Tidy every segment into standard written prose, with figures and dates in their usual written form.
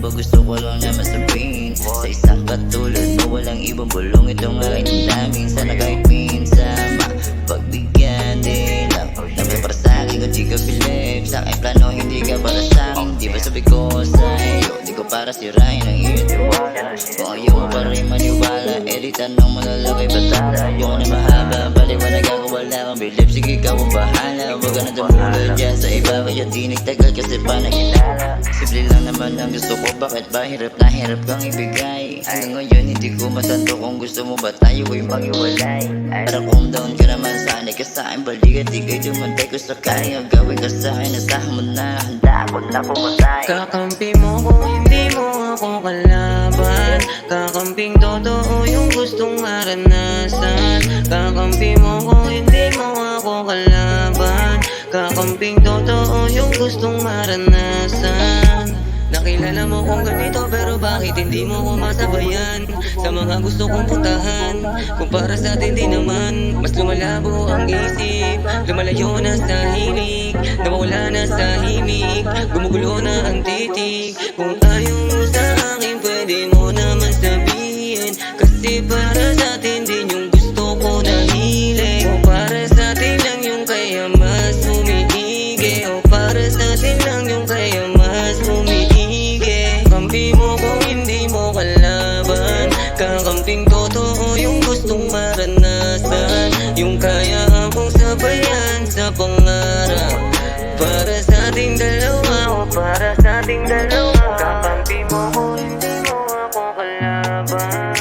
Gusto ko lang naman sabihin sa isang katulad mo, walang ibang bulong itong aking damdamin. Sana kahit minsan mapagbigyan din lang namin para sa'kin kung di ka bilib sa aking plano, hindi ka para sa'kin. Di ba sabi ko sa'yo, di ko para sirain ang iyong tiwala. Kung ayaw mo pa rin maniwala, di tanong mo lalaki batala. Yung na mahaba, paliwanag ako, wala kang bilib. Sige ikaw ang bahala, huwag ka na tumulad dyan sa iba. Kaya di nagtagal kasi pa nakilala. Simple lang naman ang gusto ko, bakit ba hirap na hirap kang ibigay? Hanggang ngayon hindi ko masanto kung gusto mo ba tayo ay maghiwalay. Para kung down ka naman sanay ka sa'kin, balikat di kayo dumantay ko sa kanya. Gawin ka sa'kin, nasahan mo na, handa ako na pumatay. Kakampi mo kung hindi mo ako kalaban. Kakamping totoo yung gustong maranasan. Kakampi mo kung hindi mo ako kalaban. Kakamping totoo yung gustong maranasan. Nakilala mo kung ganito pero bakit hindi mo ko masabayan sa mga gusto kong puntahan? Kung para sa atin di naman, mas lumalabo ang isip. Lumalayo na sa hilig, nawawala na sa himig, gumugulo na ang titig. Kung ayaw mo sa akin pwede mo naman sabihin, kasi para sa atin din yung gusto ko na hilig. O para sa atin lang yung kaya mas umiigi, o para sa atin lang yung kaya mas umiigi. Kakampi mo kung hindi mo kalaban. Kakamping totoo yung gustong maranasan. Yung kaya akong sabayan sa pangarap. Para sa ating dalawa, o para sa ating dalawa. Kakampi mo kung hindi mo ako kalaban.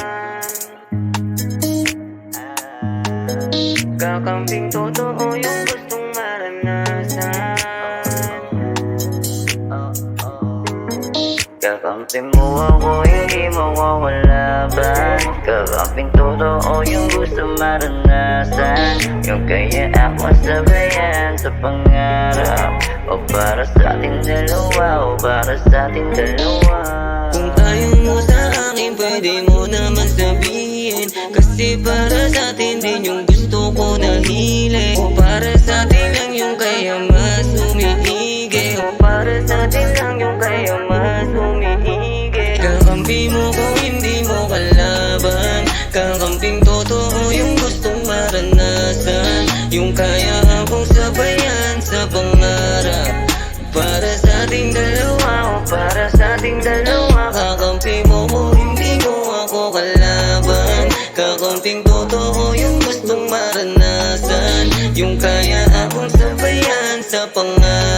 Kakamping totoo yung gustong maranasan. Kakampi mo ako, hindi mo ako laban. Kakamping totoo yung gusto maranasan. Yung kaya ako sabayan sa pangarap. O para sa ating dalawa, o para sa ating dalawa. Kung ayaw mo sa akin pwede mo naman sabihin, kasi para sa atin din yung gusto ko na hilig. O para sa atin lang yung kaya mas umiigi, o para sa atin lang yung kaya mas umiigi. Kakampi mo kung hindi mo kalaban. Kakamping totoo yung gustong maranasan. Yung kaya akong sabayan sa pangarap. Para sa ating dalawa, o para sa ating dalawa. Kakampi mo kung hindi mo ako kalaban. Kakamping totoo yung gustong maranasan. Yung kaya akong sabayan sa pangarap.